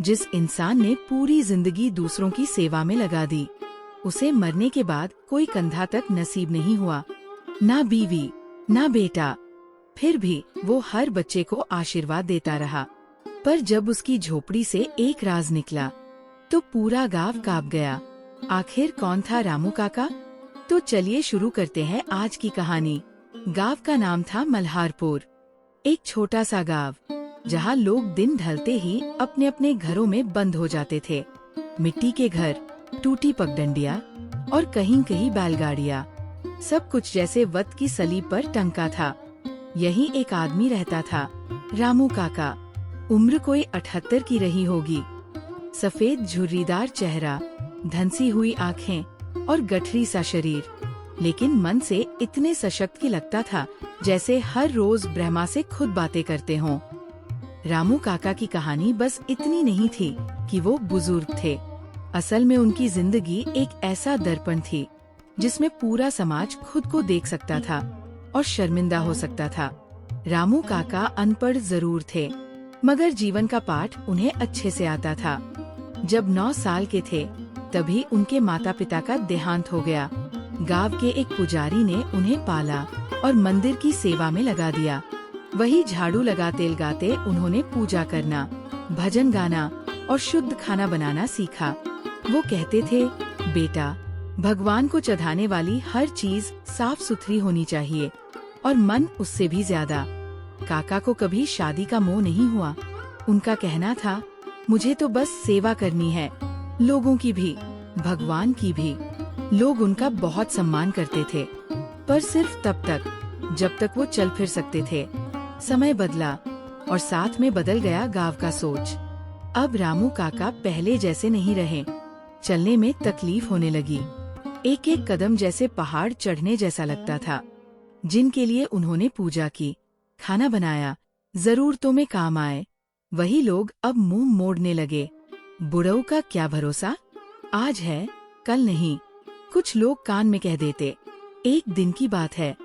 जिस इंसान ने पूरी जिंदगी दूसरों की सेवा में लगा दी, उसे मरने के बाद कोई कंधा तक नसीब नहीं हुआ, ना बीवी ना बेटा। फिर भी वो हर बच्चे को आशीर्वाद देता रहा। पर जब उसकी झोपड़ी से एक राज निकला तो पूरा गांव कांप गया। आखिर कौन था रामू काका? तो चलिए शुरू करते हैं आज की कहानी। गांव का नाम था मल्हारपुर। एक छोटा सा गांव जहां लोग दिन ढलते ही अपने अपने घरों में बंद हो जाते थे। मिट्टी के घर, टूटी पगडंडियां और कहीं कहीं बैलगाड़ियां, सब कुछ जैसे वत की सलीब पर टंगा था। यहीं एक आदमी रहता था, रामू काका। उम्र कोई 78 की रही होगी। सफेद झुर्रीदार चेहरा, धंसी हुई आँखें और गठरी सा शरीर, लेकिन मन से इतने सशक्त की लगता था जैसे हर रोज ब्रह्मा से खुद बातें करते हों। रामू काका की कहानी बस इतनी नहीं थी कि वो बुजुर्ग थे। असल में उनकी जिंदगी एक ऐसा दर्पण थी जिसमें पूरा समाज खुद को देख सकता था और शर्मिंदा हो सकता था। रामू काका अनपढ़ जरूर थे, मगर जीवन का पाठ उन्हें अच्छे से आता था। जब 9 साल के थे तभी उनके माता पिता का देहांत हो गया। गांव के एक पुजारी ने उन्हें पाला और मंदिर की सेवा में लगा दिया। वही झाड़ू लगाते लगाते उन्होंने पूजा करना, भजन गाना और शुद्ध खाना बनाना सीखा। वो कहते थे, बेटा, भगवान को चढ़ाने वाली हर चीज साफ सुथरी होनी चाहिए और मन उससे भी ज्यादा। काका को कभी शादी का मोह नहीं हुआ। उनका कहना था, मुझे तो बस सेवा करनी है, लोगों की भी, भगवान की भी। लोग उनका बहुत सम्मान करते थे, पर सिर्फ तब तक जब तक वो चल फिर सकते थे। समय बदला और साथ में बदल गया गांव का सोच। अब रामू काका पहले जैसे नहीं रहे। चलने में तकलीफ होने लगी। एक एक कदम जैसे पहाड़ चढ़ने जैसा लगता था। जिनके लिए उन्होंने पूजा की, खाना बनाया, जरूरतों में काम आए, वही लोग अब मुंह मोड़ने लगे। बुढ़ऊ का क्या भरोसा, आज है कल नहीं, कुछ लोग कान में कह देते। एक दिन की बात है,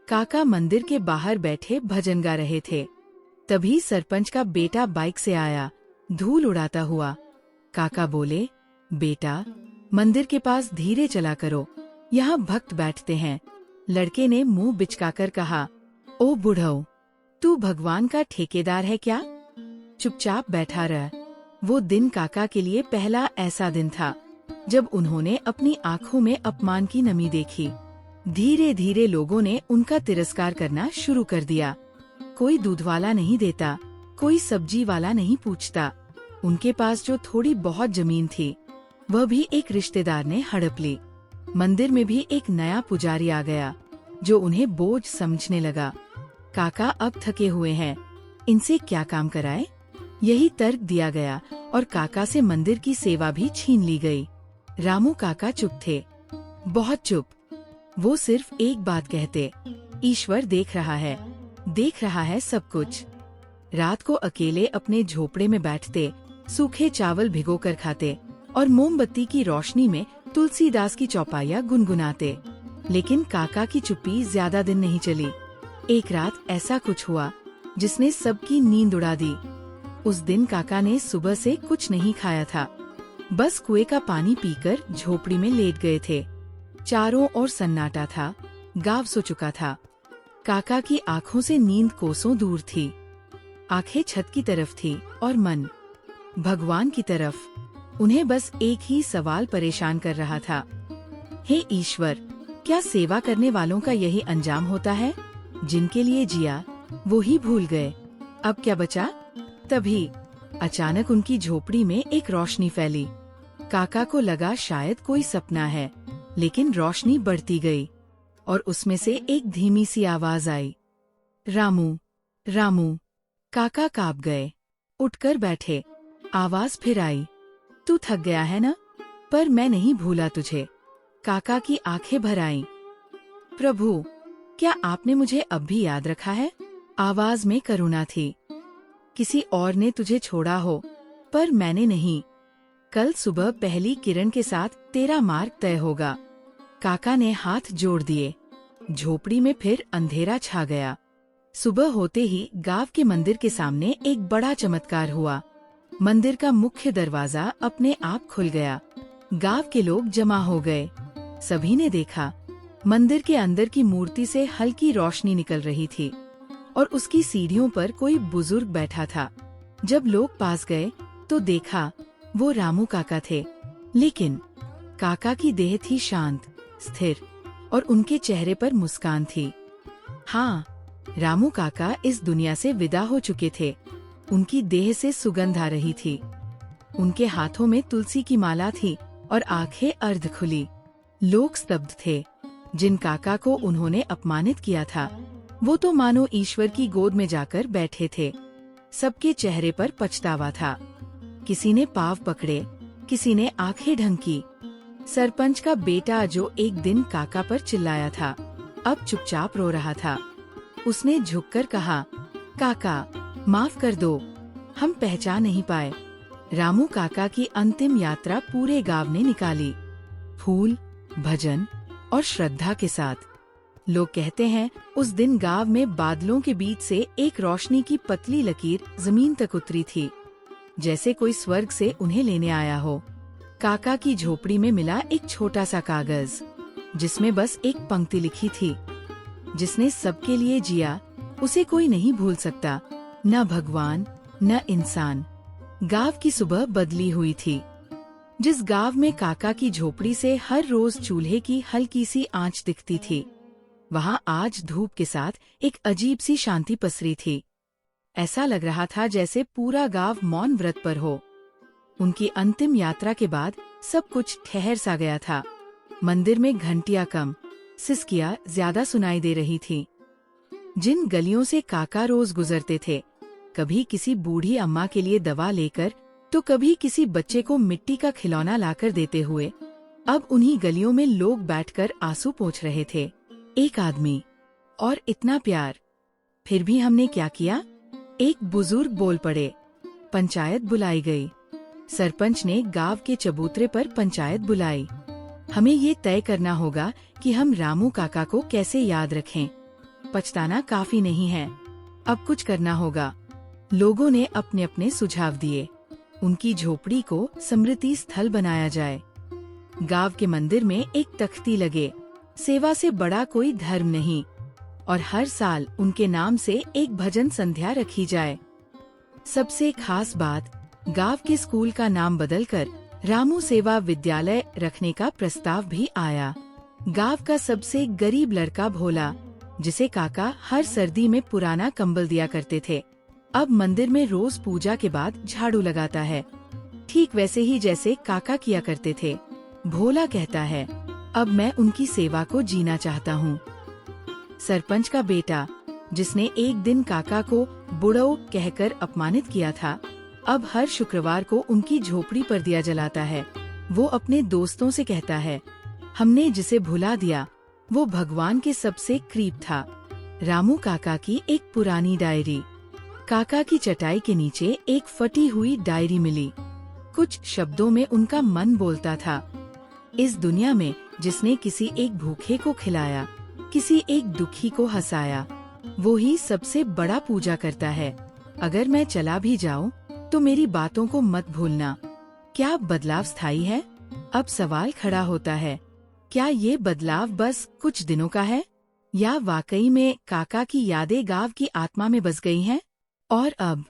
काका मंदिर के बाहर बैठे भजन गा रहे थे। तभी सरपंच का बेटा बाइक से आया, धूल उड़ाता हुआ। काका बोले, बेटा, मंदिर के पास धीरे चला करो, यहाँ भक्त बैठते हैं। लड़के ने मुंह बिचकाकर कहा, ओ बुढ़ऊ, तू भगवान का ठेकेदार है क्या? चुपचाप बैठा रह। वो दिन काका के लिए पहला ऐसा दिन था जब उन्होंने अपनी आँखों में अपमान की नमी देखी। धीरे धीरे लोगों ने उनका तिरस्कार करना शुरू कर दिया। कोई दूध वाला नहीं देता, कोई सब्जी वाला नहीं पूछता। उनके पास जो थोड़ी बहुत जमीन थी, वह भी एक रिश्तेदार ने हड़प ली। मंदिर में भी एक नया पुजारी आ गया जो उन्हें बोझ समझने लगा। काका अब थके हुए हैं, इनसे क्या काम कराए? यही तर्क दिया गया और काका से मंदिर की सेवा भी छीन ली गई। रामू काका चुप थे, बहुत चुप। वो सिर्फ एक बात कहते, ईश्वर देख रहा है सब कुछ। रात को अकेले अपने झोपड़े में बैठते, सूखे चावल भिगोकर खाते और मोमबत्ती की रोशनी में तुलसीदास की चौपाइयाँ गुनगुनाते। लेकिन काका की चुप्पी ज्यादा दिन नहीं चली। एक रात ऐसा कुछ हुआ जिसने सबकी नींद उड़ा दी। उस दिन काका ने सुबह से कुछ नहीं खाया था, बस कुएं का पानी पीकर झोपड़ी में लेट गए थे। चारों ओर सन्नाटा था, गांव सो चुका था। काका की आँखों से नींद कोसों दूर थी। आंखें छत की तरफ थी और मन भगवान की तरफ। उन्हें बस एक ही सवाल परेशान कर रहा था, हे ईश्वर, क्या सेवा करने वालों का यही अंजाम होता है? जिनके लिए जिया वो ही भूल गए, अब क्या बचा? तभी अचानक उनकी झोपड़ी में एक रोशनी फैली। काका को लगा शायद कोई सपना है, लेकिन रोशनी बढ़ती गई और उसमें से एक धीमी सी आवाज आई, रामू, रामू। काका कांप गए, उठकर बैठे। आवाज फिर आई, तू थक गया है ना? पर मैं नहीं भूला तुझे। काका की आंखें भर आईं। प्रभु, क्या आपने मुझे अब भी याद रखा है? आवाज में करुणा थी। किसी और ने तुझे छोड़ा हो, पर मैंने नहीं। कल सुबह पहली किरण के साथ तेरा मार्ग तय होगा। काका ने हाथ जोड़ दिए। झोपड़ी में फिर अंधेरा छा गया। सुबह होते ही गांव के मंदिर के सामने एक बड़ा चमत्कार हुआ। मंदिर का मुख्य दरवाजा अपने आप खुल गया। गांव के लोग जमा हो गए। सभी ने देखा, मंदिर के अंदर की मूर्ति से हल्की रोशनी निकल रही थी और उसकी सीढ़ियों पर कोई बुजुर्ग बैठा था। जब लोग पास गए तो देखा वो रामू काका थे, लेकिन काका की देह थी शांत, स्थिर और उनके चेहरे पर मुस्कान थी। हाँ, रामू काका इस दुनिया से विदा हो चुके थे। उनकी देह से सुगंध आ रही थी। उनके हाथों में तुलसी की माला थी और आंखें अर्ध खुली। लोग स्तब्ध थे। जिन काका को उन्होंने अपमानित किया था, वो तो मानो ईश्वर की गोद में जाकर बैठे थे। सबके चेहरे पर पछतावा था। किसी ने पाँव पकड़े, किसी ने आंखें ढंकी। सरपंच का बेटा जो एक दिन काका पर चिल्लाया था, अब चुपचाप रो रहा था। उसने झुककर कहा, काका माफ कर दो, हम पहचान नहीं पाए। रामू काका की अंतिम यात्रा पूरे गांव ने निकाली, फूल, भजन और श्रद्धा के साथ। लोग कहते हैं उस दिन गांव में बादलों के बीच से एक रोशनी की पतली लकीर जमीन तक उतरी थी, जैसे कोई स्वर्ग से उन्हें लेने आया हो। काका की झोपड़ी में मिला एक छोटा सा कागज, जिसमें बस एक पंक्ति लिखी थी, जिसने सबके लिए जिया उसे कोई नहीं भूल सकता, न भगवान न इंसान। गांव की सुबह बदली हुई थी। जिस गांव में काका की झोपड़ी से हर रोज चूल्हे की हल्की सी आंच दिखती थी, वहां आज धूप के साथ एक अजीब सी शांति पसरी थी। ऐसा लग रहा था जैसे पूरा गांव मौन व्रत पर हो। उनकी अंतिम यात्रा के बाद सब कुछ ठहर सा गया था। मंदिर में घंटियां कम, सिसकियां ज्यादा सुनाई दे रही थी। जिन गलियों से काका रोज गुजरते थे, कभी किसी बूढ़ी अम्मा के लिए दवा लेकर, तो कभी किसी बच्चे को मिट्टी का खिलौना लाकर देते हुए, अब उन्हीं गलियों में लोग बैठकर आंसू पोंछ रहे थे। एक आदमी और इतना प्यार। फिर भी हमने क्या किया? एक बुजुर्ग बोल पड़े। पंचायत बुलाई गई। सरपंच ने गांव के चबूतरे पर पंचायत बुलाई। हमें ये तय करना होगा कि हम रामू काका को कैसे याद रखें। पछताना काफी नहीं है, अब कुछ करना होगा। लोगों ने अपने अपने सुझाव दिए। उनकी झोपड़ी को स्मृति स्थल बनाया जाए। गांव के मंदिर में एक तख्ती लगे, सेवा से बड़ा कोई धर्म नहीं, और हर साल उनके नाम से एक भजन संध्या रखी जाए। सबसे खास बात, गांव के स्कूल का नाम बदलकर रामू सेवा विद्यालय रखने का प्रस्ताव भी आया। गांव का सबसे गरीब लड़का भोला, जिसे काका हर सर्दी में पुराना कंबल दिया करते थे, अब मंदिर में रोज पूजा के बाद झाड़ू लगाता है, ठीक वैसे ही जैसे काका किया करते थे। भोला कहता है, अब मैं उनकी सेवा को जीना चाहता हूँ। सरपंच का बेटा, जिसने एक दिन काका को बुढ़ऊ कहकर अपमानित किया था, अब हर शुक्रवार को उनकी झोपड़ी पर दिया जलाता है। वो अपने दोस्तों से कहता है, हमने जिसे भुला दिया वो भगवान के सबसे करीब था। रामू काका की एक पुरानी डायरी। काका की चटाई के नीचे एक फटी हुई डायरी मिली। कुछ शब्दों में उनका मन बोलता था, इस दुनिया में जिसने किसी एक भूखे को खिलाया, किसी एक दुखी को हंसाया, वो ही सबसे बड़ा पूजा करता है। अगर मैं चला भी जाऊं तो मेरी बातों को मत भूलना। क्या बदलाव स्थायी है? अब सवाल खड़ा होता है, क्या ये बदलाव बस कुछ दिनों का है, या वाकई में काका की यादें गांव की आत्मा में बस गई हैं? और अब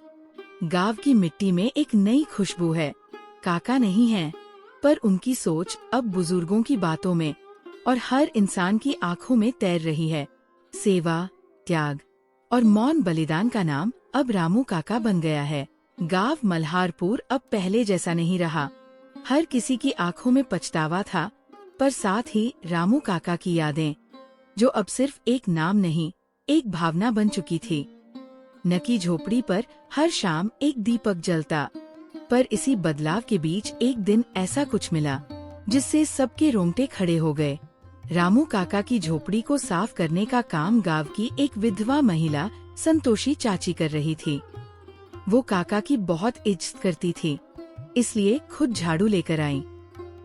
गांव की मिट्टी में एक नई खुशबू है। काका नहीं है, पर उनकी सोच अब बुजुर्गों की बातों में और हर इंसान की आंखों में तैर रही है। सेवा, त्याग और मौन बलिदान का नाम अब रामू काका बन गया है। गांव मल्हारपुर अब पहले जैसा नहीं रहा। हर किसी की आंखों में पछतावा था, पर साथ ही रामू काका की यादें, जो अब सिर्फ एक नाम नहीं, एक भावना बन चुकी थी। नकी झोपड़ी पर हर शाम एक दीपक जलता, पर इसी बदलाव के बीच एक दिन ऐसा कुछ मिला जिससे सबके रोंगटे खड़े हो गए। रामू काका की झोपड़ी को साफ करने का काम गांव की एक विधवा महिला संतोषी चाची कर रही थी। वो काका की बहुत इज्जत करती थी, इसलिए खुद झाड़ू लेकर आई।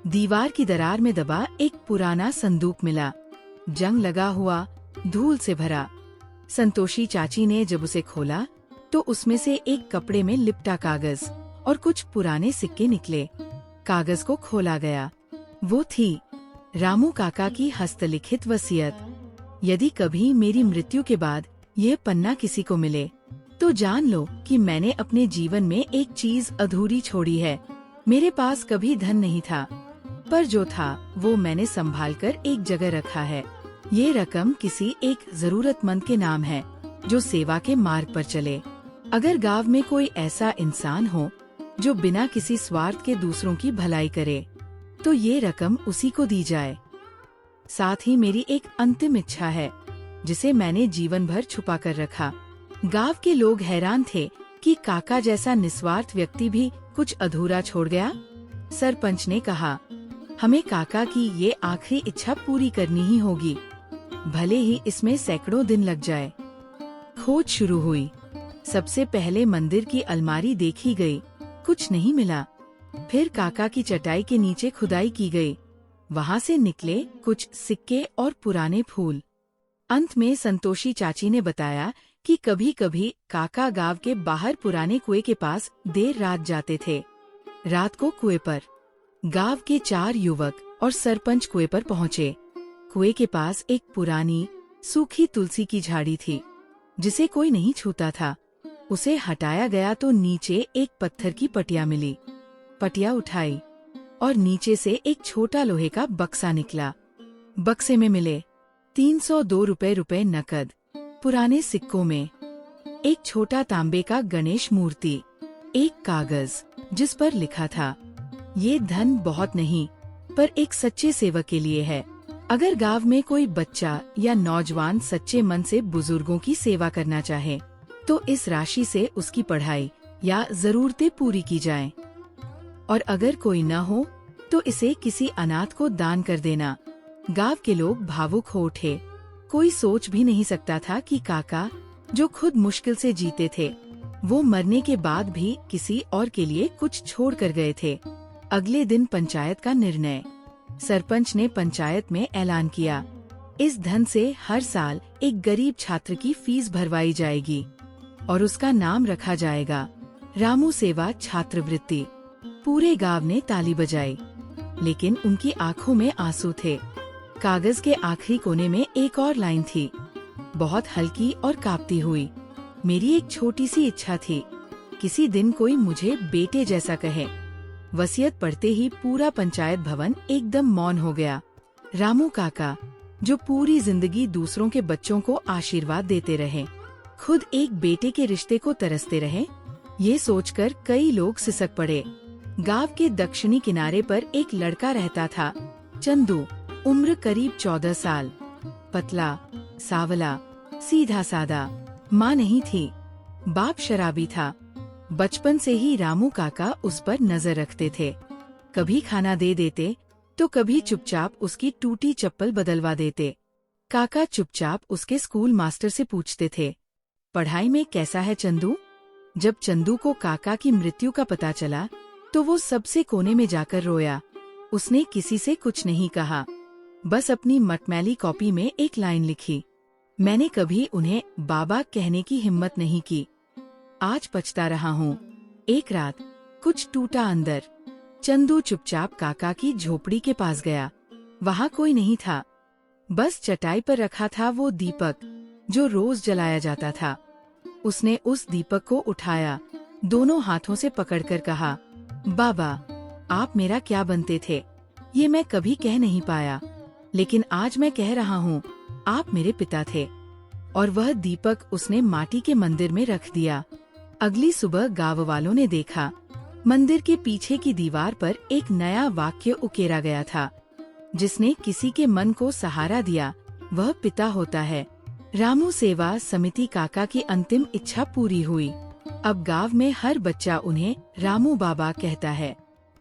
दीवार की दरार में दबा एक पुराना संदूक मिला, जंग लगा हुआ, धूल से भरा। संतोषी चाची ने जब उसे खोला तो उसमें से एक कपड़े में लिपटा कागज और कुछ पुराने सिक्के निकले। कागज को खोला गया। वो थी रामू काका की हस्तलिखित वसीयत। यदि कभी मेरी मृत्यु के बाद यह पन्ना किसी को मिले तो जान लो कि मैंने अपने जीवन में एक चीज अधूरी छोड़ी है। मेरे पास कभी धन नहीं था, पर जो था वो मैंने संभालकर एक जगह रखा है। ये रकम किसी एक जरूरतमंद के नाम है जो सेवा के मार्ग पर चले। अगर गांव में कोई ऐसा इंसान हो जो बिना किसी स्वार्थ के दूसरों की भलाई करे तो ये रकम उसी को दी जाए। साथ ही मेरी एक अंतिम इच्छा है जिसे मैंने जीवन भर छुपा कर रखा। गांव के लोग हैरान थे कि काका जैसा निस्वार्थ व्यक्ति भी कुछ अधूरा छोड़ गया। सरपंच ने कहा, हमें काका की ये आखिरी इच्छा पूरी करनी ही होगी, भले ही इसमें सैकड़ों दिन लग जाए। खोज शुरू हुई। सबसे पहले मंदिर की अलमारी देखी गई, कुछ नहीं मिला। फिर काका की चटाई के नीचे खुदाई की गई, वहाँ से निकले कुछ सिक्के और पुराने फूल। अंत में संतोषी चाची ने बताया कि कभी कभी काका गांव के बाहर पुराने कुएं के पास देर रात जाते थे। रात को कुएं पर गांव के 4 युवक और सरपंच कुएं पर पहुँचे। कुएं के पास एक पुरानी सूखी तुलसी की झाड़ी थी जिसे कोई नहीं छूता था। उसे हटाया गया तो नीचे एक पत्थर की पटिया मिली। पटिया उठाई और नीचे से एक छोटा लोहे का बक्सा निकला। बक्से में मिले 302 रुपए नकद, पुराने सिक्कों में एक छोटा तांबे का गणेश मूर्ति, एक कागज जिस पर लिखा था, ये धन बहुत नहीं पर एक सच्चे सेवक के लिए है। अगर गांव में कोई बच्चा या नौजवान सच्चे मन से बुजुर्गों की सेवा करना चाहे तो इस राशि से उसकी पढ़ाई या जरूरतें पूरी की जाएं। और अगर कोई न हो तो इसे किसी अनाथ को दान कर देना। गांव के लोग भावुक हो उठे। कोई सोच भी नहीं सकता था कि काका, जो खुद मुश्किल से जीते थे, वो मरने के बाद भी किसी और के लिए कुछ छोड़ कर गए थे। अगले दिन पंचायत का निर्णय। सरपंच ने पंचायत में ऐलान किया, इस धन से हर साल एक गरीब छात्र की फीस भरवाई जाएगी और उसका नाम रखा जाएगा रामू सेवा छात्रवृत्ति। पूरे गांव ने ताली बजाई, लेकिन उनकी आंखों में आंसू थे। कागज के आखिरी कोने में एक और लाइन थी, बहुत हल्की और कांपती हुई। मेरी एक छोटी सी इच्छा थी, किसी दिन कोई मुझे बेटे जैसा कहे। वसीयत पढ़ते ही पूरा पंचायत भवन एकदम मौन हो गया। रामू काका, जो पूरी जिंदगी दूसरों के बच्चों को आशीर्वाद देते रहे, खुद एक बेटे के रिश्ते को तरसते रहे, ये सोचकर कई लोग सिसक पड़े। गांव के दक्षिणी किनारे पर एक लड़का रहता था, चंदू, उम्र करीब 14 साल, पतला, सावला, सीधा सादा। माँ नहीं थी, बाप शराबी था। बचपन से ही रामू काका उस पर नजर रखते थे। कभी खाना दे देते तो कभी चुपचाप उसकी टूटी चप्पल बदलवा देते। काका चुपचाप उसके स्कूल मास्टर से पूछते थे, पढ़ाई में कैसा है चंदू? जब चंदू को काका की मृत्यु का पता चला तो वो सबसे कोने में जाकर रोया। उसने किसी से कुछ नहीं कहा, बस अपनी मटमैली कॉपी में एक लाइन लिखी, मैंने कभी उन्हें बाबा कहने की हिम्मत नहीं की, आज पछता रहा हूँ। एक रात कुछ टूटा अंदर। चंदू चुपचाप काका की झोपड़ी के पास गया। वहाँ कोई नहीं था, बस चटाई पर रखा था वो दीपक जो रोज जलाया जाता था। उसने उस दीपक को उठाया, दोनों हाथों से पकड़कर कहा, बाबा, आप मेरा क्या बनते थे ये मैं कभी कह नहीं पाया, लेकिन आज मैं कह रहा हूँ, आप मेरे पिता थे। और वह दीपक उसने माटी के मंदिर में रख दिया। अगली सुबह गांव वालों ने देखा, मंदिर के पीछे की दीवार पर एक नया वाक्य उकेरा गया था, जिसने किसी के मन को सहारा दिया वह पिता होता है। रामू सेवा समिति काका की अंतिम इच्छा पूरी हुई। अब गांव में हर बच्चा उन्हें रामू बाबा कहता है।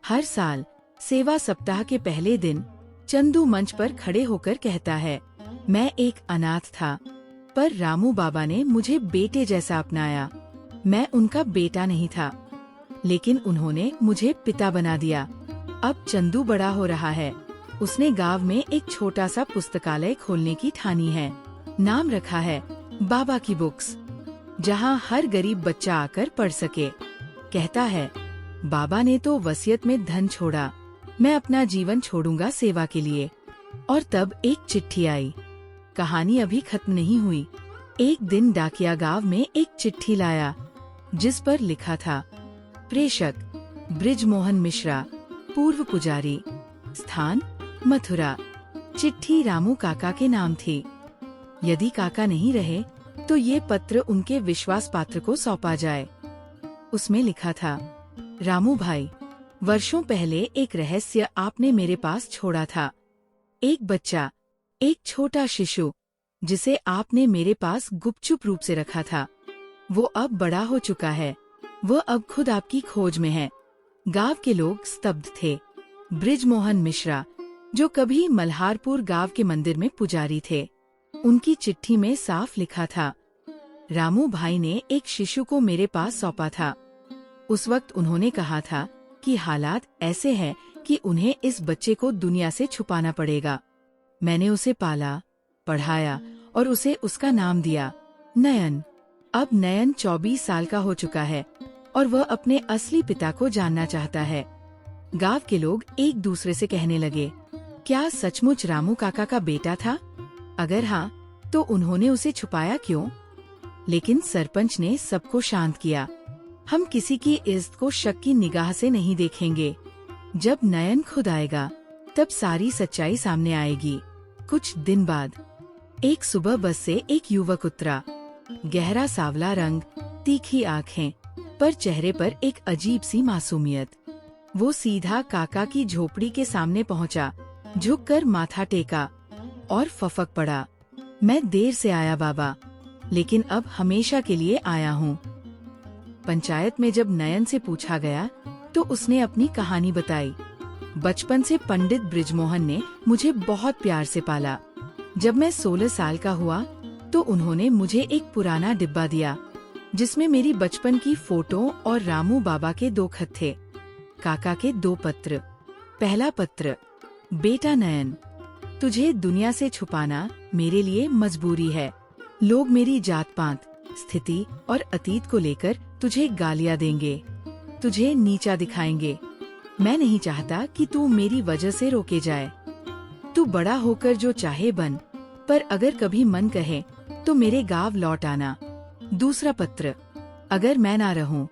हर साल सेवा सप्ताह के पहले दिन चंदू मंच पर खड़े होकर कहता है, मैं एक अनाथ था, पर रामू बाबा ने मुझे बेटे जैसा अपनाया। मैं उनका बेटा नहीं था, लेकिन उन्होंने मुझे पिता बना दिया। अब चंदू बड़ा हो रहा है, उसने गांव में एक छोटा सा पुस्तकालय खोलने की ठानी है। नाम रखा है बाबा की बुक्स, जहां हर गरीब बच्चा आकर पढ़ सके। कहता है, बाबा ने तो वसीयत में धन छोड़ा, मैं अपना जीवन छोड़ूंगा सेवा के लिए। और तब एक चिट्ठी आई। कहानी अभी खत्म नहीं हुई। एक दिन डाकिया गांव में एक चिट्ठी लाया जिस पर लिखा था, प्रेषक बृजमोहन मिश्रा, पूर्व पुजारी, स्थान मथुरा। चिट्ठी रामू काका के नाम थी। यदि काका नहीं रहे तो ये पत्र उनके विश्वास पात्र को सौंपा जाए। उसमें लिखा था, रामू भाई, वर्षों पहले एक रहस्य आपने मेरे पास छोड़ा था। एक बच्चा, एक छोटा शिशु जिसे आपने मेरे पास गुपचुप रूप से रखा था, वो अब बड़ा हो चुका है। वह अब खुद आपकी खोज में है। गांव के लोग स्तब्ध थे। बृजमोहन मिश्रा, जो कभी मल्हारपुर गांव के मंदिर में पुजारी थे, उनकी चिट्ठी में साफ लिखा था, रामू भाई ने एक शिशु को मेरे पास सौंपा था। उस वक्त उन्होंने कहा था कि हालात ऐसे हैं कि उन्हें इस बच्चे को दुनिया से छुपाना पड़ेगा। मैंने उसे पाला, पढ़ाया और उसे उसका नाम दिया, नयन। अब नयन 24 साल का हो चुका है और वह अपने असली पिता को जानना चाहता है। गांव के लोग एक दूसरे से कहने लगे, क्या सचमुच रामू काका का बेटा था? अगर हाँ, तो उन्होंने उसे छुपाया क्यों? लेकिन सरपंच ने सबको शांत किया। हम किसी की इज्जत को शक की निगाह से नहीं देखेंगे। जब नयन खुद आएगा तब सारी सच्चाई सामने आएगी। कुछ दिन बाद एक सुबह बस से एक युवक उतरा। गहरा सांवला रंग, तीखी आंखें, पर चेहरे पर एक अजीब सी मासूमियत। वो सीधा काका की झोपड़ी के सामने पहुंचा, झुककर माथा टेका और फफक पड़ा, मैं देर से आया बाबा, लेकिन अब हमेशा के लिए आया हूँ। पंचायत में जब नयन से पूछा गया तो उसने अपनी कहानी बताई। बचपन से पंडित बृजमोहन ने मुझे बहुत प्यार से पाला। जब मैं 16 साल का हुआ तो उन्होंने मुझे एक पुराना डिब्बा दिया जिसमें मेरी बचपन की फोटो और रामू बाबा के 2 खत थे। काका के 2 पत्र। पहला पत्र, बेटा नयन, तुझे दुनिया से छुपाना मेरे लिए मजबूरी है। लोग मेरी जात पात, स्थिति और अतीत को लेकर तुझे गालियां देंगे, तुझे नीचा दिखाएंगे। मैं नहीं चाहता कि तू मेरी वजह से रोके जाए। तू बड़ा होकर जो चाहे बन, पर अगर कभी मन कहे तो मेरे गांव लौट आना। दूसरा पत्र, अगर मैं ना रहूं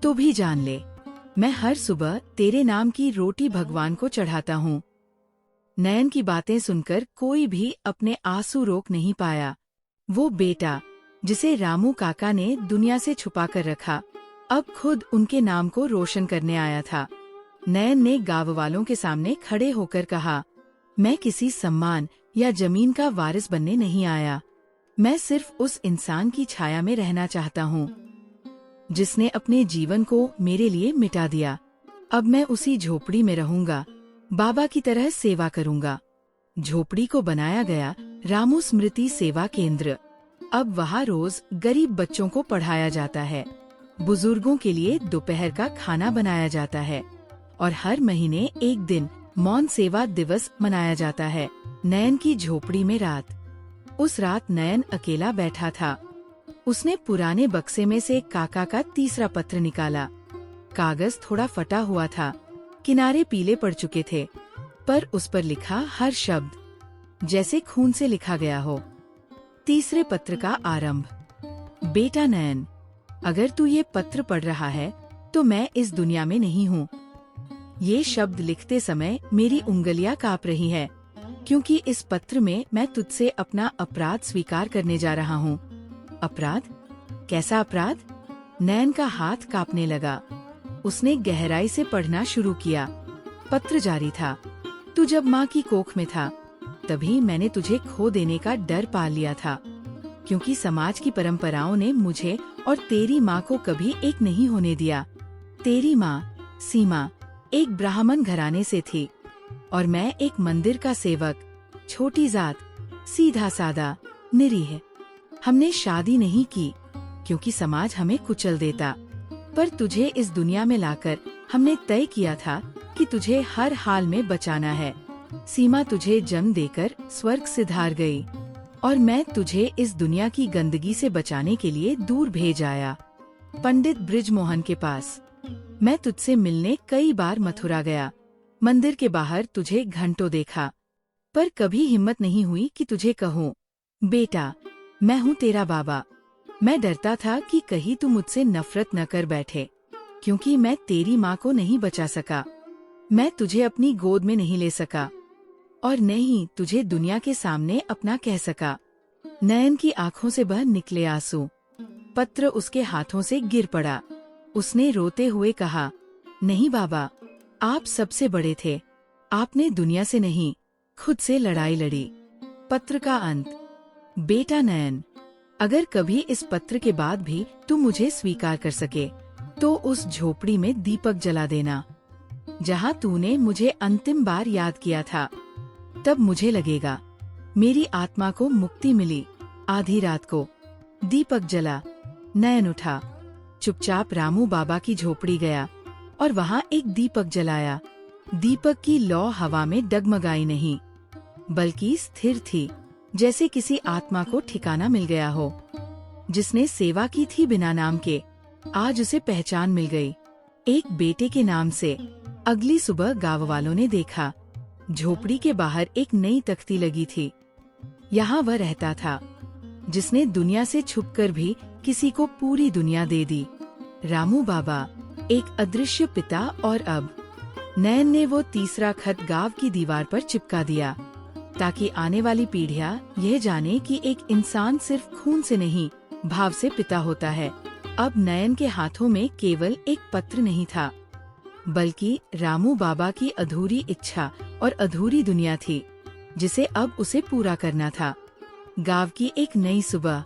तो भी जान ले, मैं हर सुबह तेरे नाम की रोटी भगवान को चढ़ाता हूँ। नयन की बातें सुनकर कोई भी अपने आंसू रोक नहीं पाया। वो बेटा जिसे रामू काका ने दुनिया से छुपा कर रखा, अब खुद उनके नाम को रोशन करने आया था। नयन ने गांव वालों के सामने खड़े होकर कहा, मैं किसी सम्मान या जमीन का वारिस बनने नहीं आया। मैं सिर्फ उस इंसान की छाया में रहना चाहता हूँ जिसने अपने जीवन को मेरे लिए मिटा दिया। अब मैं उसी झोपड़ी में रहूंगा, बाबा की तरह सेवा करूंगा। झोपड़ी को बनाया गया रामू स्मृति सेवा केंद्र। अब वहाँ रोज गरीब बच्चों को पढ़ाया जाता है, बुजुर्गों के लिए दोपहर का खाना बनाया जाता है और हर महीने एक दिन मौन सेवा दिवस मनाया जाता है। नयन की झोपड़ी में रात। उस रात नयन अकेला बैठा था। उसने पुराने बक्से में से काका का तीसरा पत्र निकाला। कागज थोड़ा फटा हुआ था, किनारे पीले पड़ चुके थे, पर उस पर लिखा हर शब्द जैसे खून से लिखा गया हो। तीसरे पत्र का आरंभ, बेटा नयन, अगर तू ये पत्र पढ़ रहा है तो मैं इस दुनिया में नहीं हूँ। ये शब्द लिखते समय मेरी उंगलियां कांप रही है, क्योंकि इस पत्र में मैं तुझसे अपना अपराध स्वीकार करने जा रहा हूँ। अपराध? कैसा अपराध? नयन का हाथ कांपने लगा। उसने गहराई से पढ़ना शुरू किया। पत्र जारी था, तू जब माँ की कोख में था तभी मैंने तुझे खो देने का डर पाल लिया था, क्योंकि समाज की परंपराओं ने मुझे और तेरी माँ को कभी एक नहीं होने दिया। तेरी माँ सीमा एक ब्राह्मण घराने से थी और मैं एक मंदिर का सेवक, छोटी जात, सीधा सादा, निरीह। हमने शादी नहीं की क्योंकि समाज हमें कुचल देता, पर तुझे इस दुनिया में लाकर हमने तय किया था कि तुझे हर हाल में बचाना है। सीमा तुझे जन्म देकर स्वर्ग सिधार गई और मैं तुझे इस दुनिया की गंदगी से बचाने के लिए दूर भेज आया, पंडित बृजमोहन के पास। मैं तुझसे मिलने कई बार मथुरा गया, मंदिर के बाहर तुझे घंटों देखा, पर कभी हिम्मत नहीं हुई कि तुझे कहूँ, बेटा मैं हूँ तेरा बाबा। मैं डरता था कि कहीं तू मुझसे नफरत न कर बैठे, क्योंकि मैं तेरी माँ को नहीं बचा सका। मैं तुझे अपनी गोद में नहीं ले सका और न ही तुझे दुनिया के सामने अपना कह सका। नयन की आंखों से बह निकले आंसू। पत्र उसके हाथों से गिर पड़ा। उसने रोते हुए कहा, नहीं बाबा, आप सबसे बड़े थे। आपने दुनिया से नहीं, खुद से लड़ाई लड़ी। पत्र का अंत। बेटा नयन, अगर कभी इस पत्र के बाद भी तू मुझे स्वीकार कर सके, तो उस झोपड़ी में दीपक जला देना, जहाँ तूने मुझे अंतिम बार याद किया था। तब मुझे लगेगा मेरी आत्मा को मुक्ति मिली। आधी रात को दीपक जला। नयन उठा, चुपचाप रामू बाबा की झोपड़ी गया और वहाँ एक दीपक जलाया। दीपक की लौ हवा में डगमगाई नहीं, बल्कि स्थिर थी, जैसे किसी आत्मा को ठिकाना मिल गया हो। जिसने सेवा की थी बिना नाम के, आज उसे पहचान मिल गई, एक बेटे के नाम से। अगली सुबह गांव वालों ने देखा, झोपड़ी के बाहर एक नई तख्ती लगी थी। यहाँ वह रहता था जिसने दुनिया से छुपकर भी किसी को पूरी दुनिया दे दी। रामू बाबा, एक अदृश्य पिता। और अब नयन ने वो तीसरा खत गांव की दीवार पर चिपका दिया, ताकि आने वाली पीढ़ियां यह जाने कि एक इंसान सिर्फ खून से नहीं, भाव से पिता होता है। अब नयन के हाथों में केवल एक पत्र नहीं था, बल्कि रामू बाबा की अधूरी इच्छा और अधूरी दुनिया थी, जिसे अब उसे पूरा करना था। गांव की एक नई सुबह।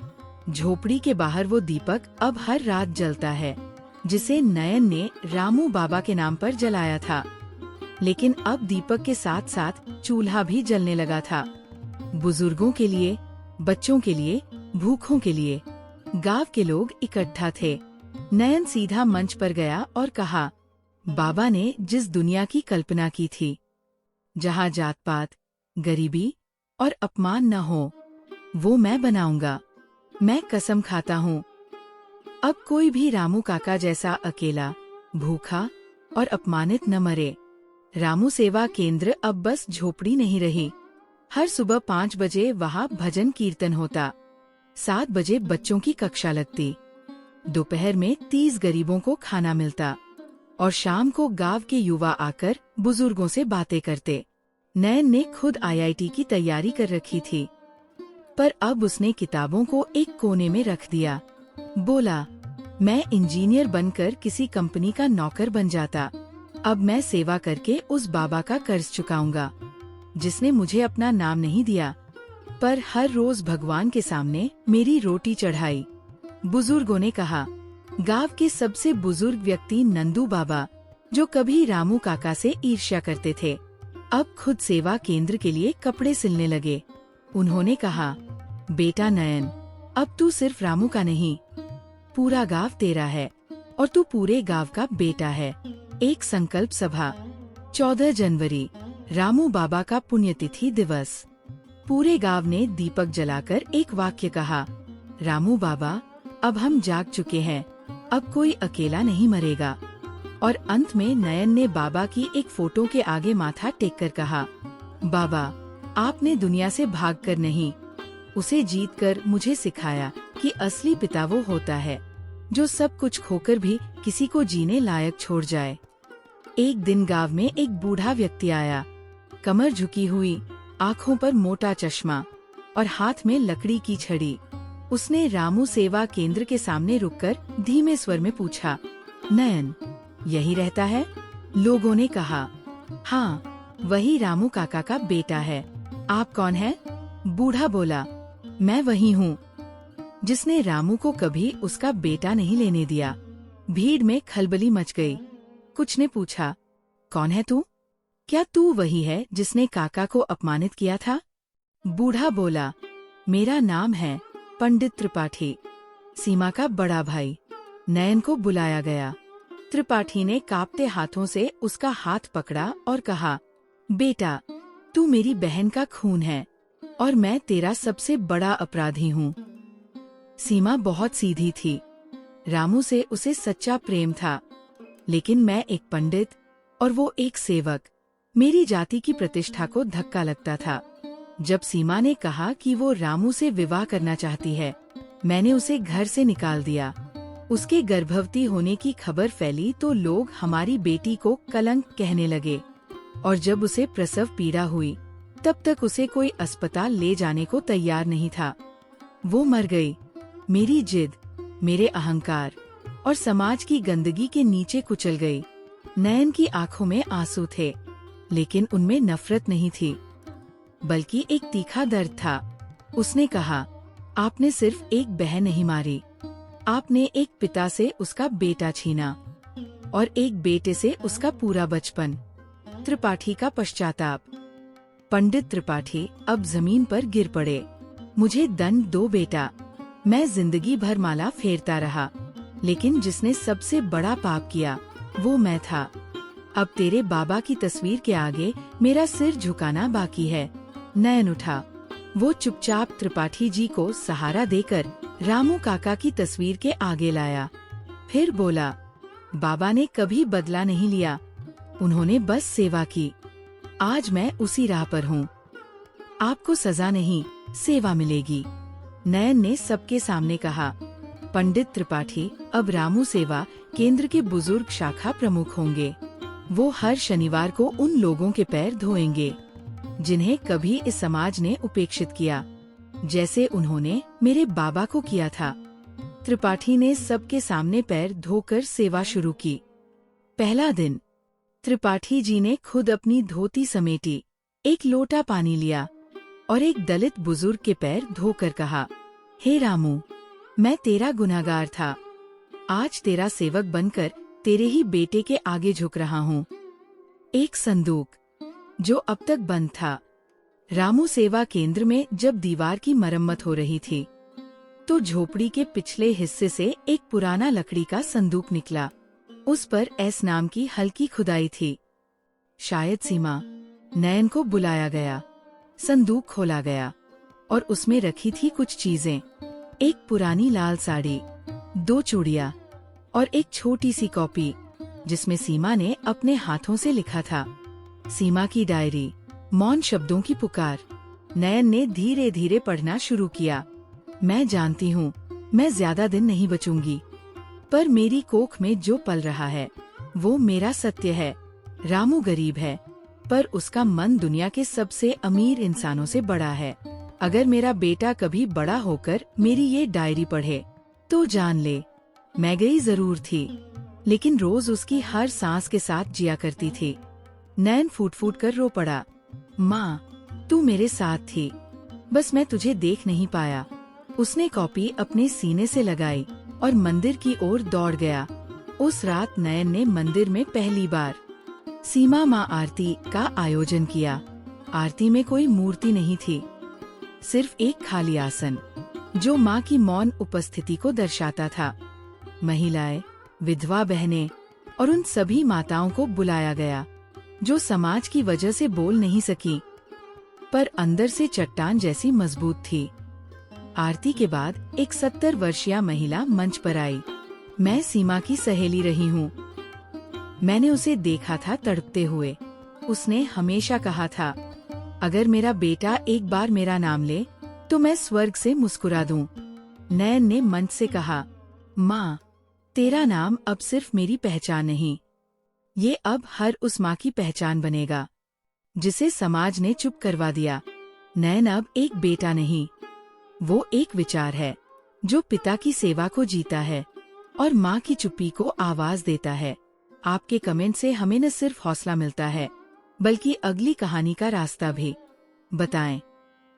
झोपड़ी के बाहर वो दीपक अब हर रात जलता है, जिसे नयन ने रामू बाबा के नाम पर जलाया था। लेकिन अब दीपक के साथ साथ चूल्हा भी जलने लगा था। बुजुर्गों के लिए, बच्चों के लिए, भूखों के लिए। गांव के लोग इकट्ठा थे। नयन सीधा मंच पर गया और कहा, बाबा ने जिस दुनिया की कल्पना की थी, जहाँ जात पात, गरीबी और अपमान न हो, वो मैं बनाऊंगा। मैं कसम खाता हूँ, अब कोई भी रामू काका जैसा अकेला, भूखा और अपमानित न मरे। रामू सेवा केंद्र अब बस झोपड़ी नहीं रही। हर सुबह 5 बजे वहाँ भजन कीर्तन होता, 7 बजे बच्चों की कक्षा लगती, दोपहर में 30 गरीबों को खाना मिलता और शाम को गांव के युवा आकर बुजुर्गों से बातें करते। नयन ने खुद IIT की तैयारी कर रखी थी, पर अब उसने किताबों को एक कोने में रख दिया। बोला, मैं इंजीनियर बनकर किसी कंपनी का नौकर बन जाता। अब मैं सेवा करके उस बाबा का कर्ज चुकाऊंगा, जिसने मुझे अपना नाम नहीं दिया, पर हर रोज भगवान के सामने मेरी रोटी चढ़ाई। बुजुर्गों ने कहा। गांव के सबसे बुजुर्ग व्यक्ति नंदू बाबा, जो कभी रामू काका से ईर्ष्या करते थे, अब खुद सेवा केंद्र के लिए कपड़े सिलने लगे। उन्होंने कहा, बेटा नयन, अब तू सिर्फ रामू का नहीं, पूरा गांव तेरा है और तू पूरे गांव का बेटा है। एक संकल्प सभा। 14 जनवरी, रामू बाबा का पुण्यतिथि दिवस। पूरे गांव ने दीपक जलाकर एक वाक्य कहा, रामू बाबा, अब हम जाग चुके हैं, अब कोई अकेला नहीं मरेगा। और अंत में नयन ने बाबा की एक फोटो के आगे माथा टेककर कहा, बाबा, आपने दुनिया से भागकर नहीं, उसे जीतकर मुझे सिखाया कि असली पिता वो होता है जो सब कुछ खोकर भी किसी को जीने लायक छोड़ जाए। एक दिन गांव में एक बूढ़ा व्यक्ति आया, कमर झुकी हुई, आँखों पर मोटा चश्मा और हाथ में लकड़ी की छड़ी। उसने रामू सेवा केंद्र के सामने रुककर धीमे स्वर में पूछा, नयन, यही रहता है? लोगों ने कहा, हाँ, वही रामू काका का बेटा है। आप कौन है? बूढ़ा बोला, मैं वही हूँ जिसने रामू को कभी उसका बेटा नहीं लेने दिया। भीड़ में खलबली मच गई। कुछ ने पूछा, कौन है तू? क्या तू वही है जिसने काका को अपमानित किया था? बूढ़ा बोला, मेरा नाम है पंडित त्रिपाठी, सीमा का बड़ा भाई। नयन को बुलाया गया। त्रिपाठी ने कांपते हाथों से उसका हाथ पकड़ा और कहा, बेटा, तू मेरी बहन का खून है और मैं तेरा सबसे बड़ा अपराधी हूँ। सीमा बहुत सीधी थी। रामू से उसे सच्चा प्रेम था, लेकिन मैं एक पंडित और वो एक सेवक, मेरी जाति की प्रतिष्ठा को धक्का लगता था। जब सीमा ने कहा कि वो रामू से विवाह करना चाहती है, मैंने उसे घर से निकाल दिया। उसके गर्भवती होने की खबर फैली तो लोग हमारी बेटी को कलंक कहने लगे, और जब उसे प्रसव पीड़ा हुई तब तक उसे कोई अस्पताल ले जाने को तैयार नहीं था। वो मर गई। मेरी जिद, मेरे अहंकार और समाज की गंदगी के नीचे कुचल गई। नयन की आंखों में आंसू थे, लेकिन उनमें नफरत नहीं थी, बल्कि एक तीखा दर्द था। उसने कहा, आपने सिर्फ एक बहन नहीं मारी, आपने एक पिता से उसका बेटा छीना और एक बेटे से उसका पूरा बचपन। त्रिपाठी का पश्चाताप। पंडित त्रिपाठी अब जमीन पर गिर पड़े। मुझे दंड दो बेटा। मैं जिंदगी भर माला फेरता रहा, लेकिन जिसने सबसे बड़ा पाप किया वो मैं था। अब तेरे बाबा की तस्वीर के आगे मेरा सिर झुकाना बाकी है। नयन उठा। वो चुपचाप त्रिपाठी जी को सहारा देकर रामू काका की तस्वीर के आगे लाया। फिर बोला, बाबा ने कभी बदला नहीं लिया, उन्होंने बस सेवा की। आज मैं उसी राह पर हूँ। आपको सजा नहीं, सेवा मिलेगी। नयन ने सबके सामने कहा। पंडित त्रिपाठी अब रामू सेवा केंद्र के बुजुर्ग शाखा प्रमुख होंगे। वो हर शनिवार को उन लोगों के पैर धोएंगे जिन्हें कभी इस समाज ने उपेक्षित किया, जैसे उन्होंने मेरे बाबा को किया था। त्रिपाठी ने सबके सामने पैर धोकर सेवा शुरू की। पहला दिन त्रिपाठी जी ने खुद अपनी धोती समेटी, एक लोटा पानी लिया और एक दलित बुजुर्ग के पैर धोकर कहा, हे रामू, मैं तेरा गुनहगार था, आज तेरा सेवक बनकर तेरे ही बेटे के आगे झुक रहा हूँ। एक संदूक जो अब तक बंद था। रामू सेवा केंद्र में जब दीवार की मरम्मत हो रही थी तो झोपड़ी के पिछले हिस्से से एक पुराना लकड़ी का संदूक निकला। उस पर एस नाम की हल्की खुदाई थी। शायद सीमा। नयन को बुलाया गया। संदूक खोला गया और उसमें रखी थी कुछ चीजें। एक पुरानी लाल साड़ी, 2 चूड़ियाँ और एक छोटी सी कॉपी जिसमें सीमा ने अपने हाथों से लिखा था। सीमा की डायरी, मौन शब्दों की पुकार। नयन ने धीरे धीरे पढ़ना शुरू किया। मैं जानती हूँ मैं ज्यादा दिन नहीं बचूंगी, पर मेरी कोख में जो पल रहा है वो मेरा सत्य है। रामू गरीब है, पर उसका मन दुनिया के सबसे अमीर इंसानों से बड़ा है। अगर मेरा बेटा कभी बड़ा होकर मेरी ये डायरी पढ़े तो जान ले, मैं गई जरूर थी, लेकिन रोज उसकी हर सांस के साथ जिया करती थी। नयन फूट फूट कर रो पड़ा। माँ, तू मेरे साथ थी, बस मैं तुझे देख नहीं पाया। उसने कॉपी अपने सीने से लगाई और मंदिर की ओर दौड़ गया। उस रात नयन ने मंदिर में पहली बार सीमा माँ आरती का आयोजन किया। आरती में कोई मूर्ति नहीं थी, सिर्फ एक खाली आसन जो माँ की मौन उपस्थिति को दर्शाता था। महिलाएं, विधवा बहनें और उन सभी माताओं को बुलाया गया जो समाज की वजह से बोल नहीं सकी, पर अंदर से चट्टान जैसी मजबूत थी। आरती के बाद एक 70 वर्षीय महिला मंच पर आई। मैं सीमा की सहेली रही हूँ। मैंने उसे देखा था तड़पते हुए। उसने हमेशा कहा था, अगर मेरा बेटा एक बार मेरा नाम ले तो मैं स्वर्ग से मुस्कुरा दूं। नयन ने मंच से कहा, माँ, तेरा नाम अब सिर्फ मेरी पहचान नहीं, ये अब हर उस माँ की पहचान बनेगा जिसे समाज ने चुप करवा दिया। नयन अब एक बेटा नहीं, वो एक विचार है जो पिता की सेवा को जीता है और माँ की चुप्पी को आवाज देता है। आपके कमेंट से हमें न सिर्फ हौसला मिलता है, बल्कि अगली कहानी का रास्ता भी। बताएं,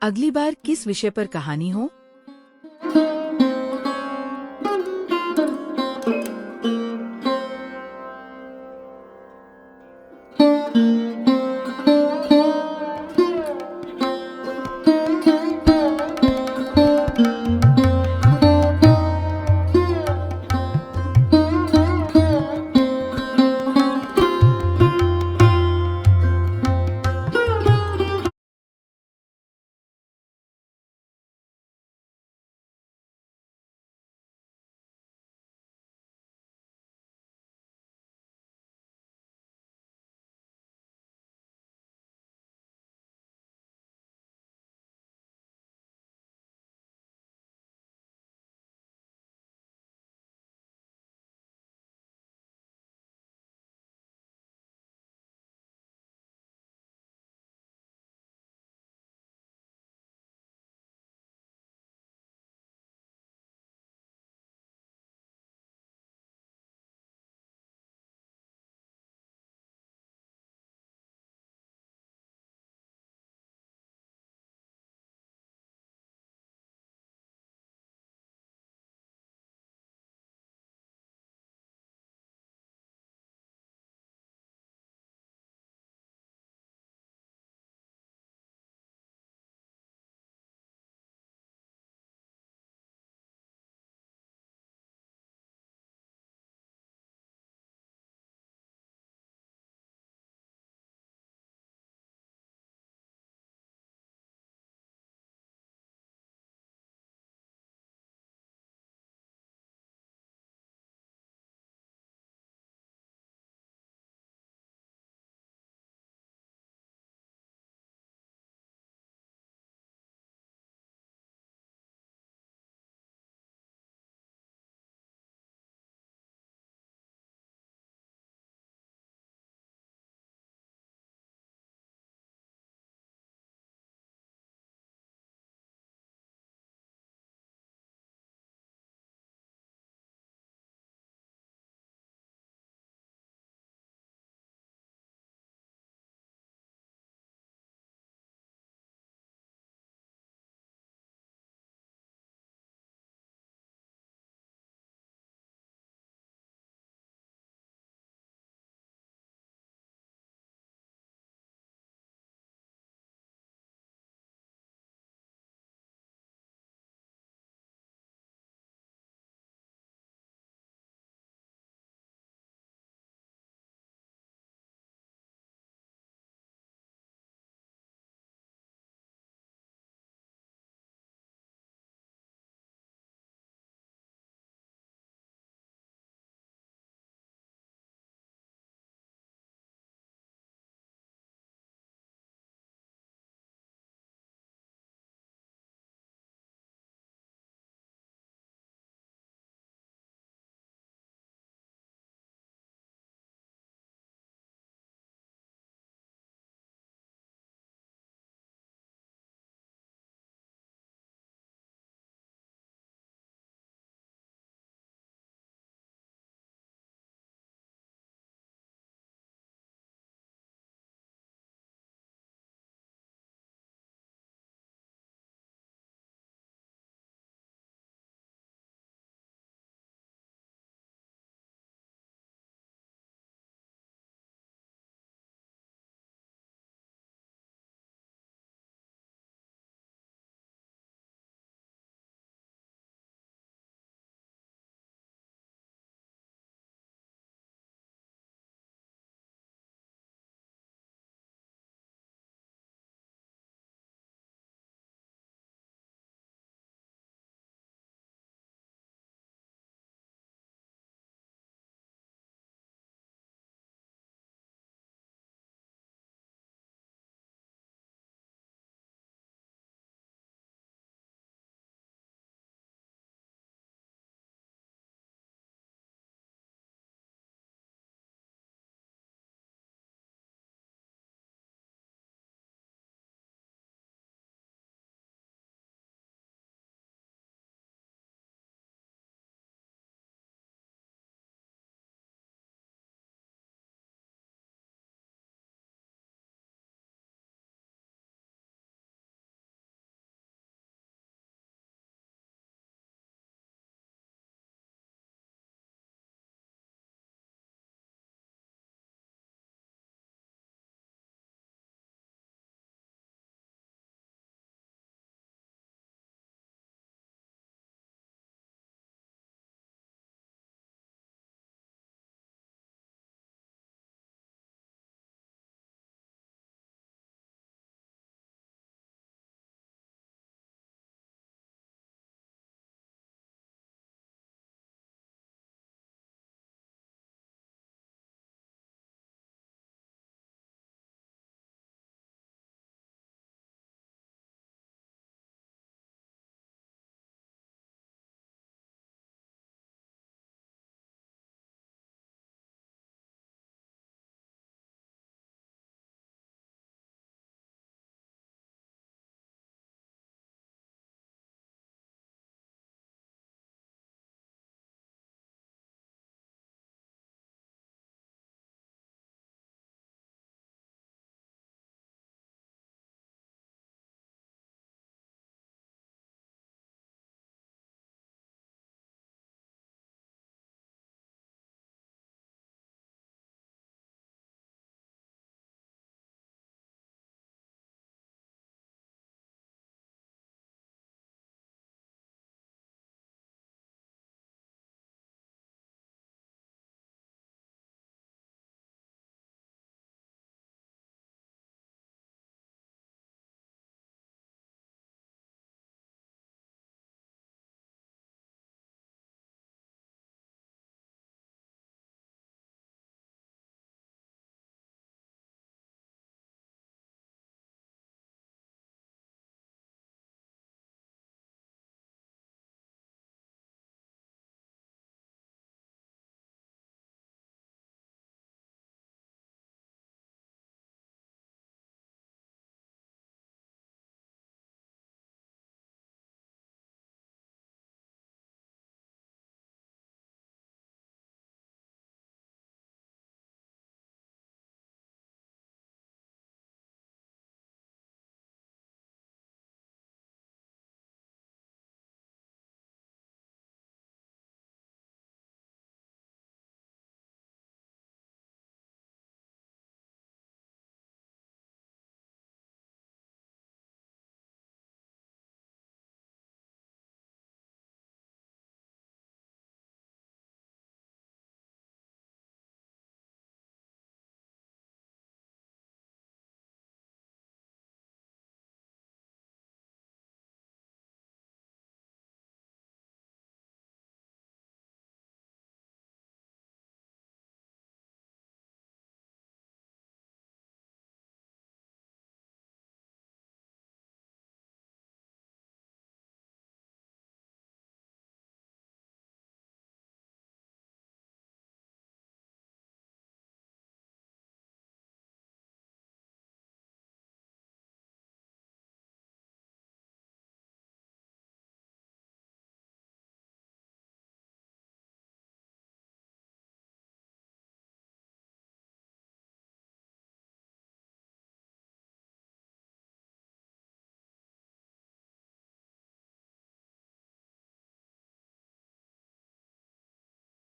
अगली बार किस विषय पर कहानी हो।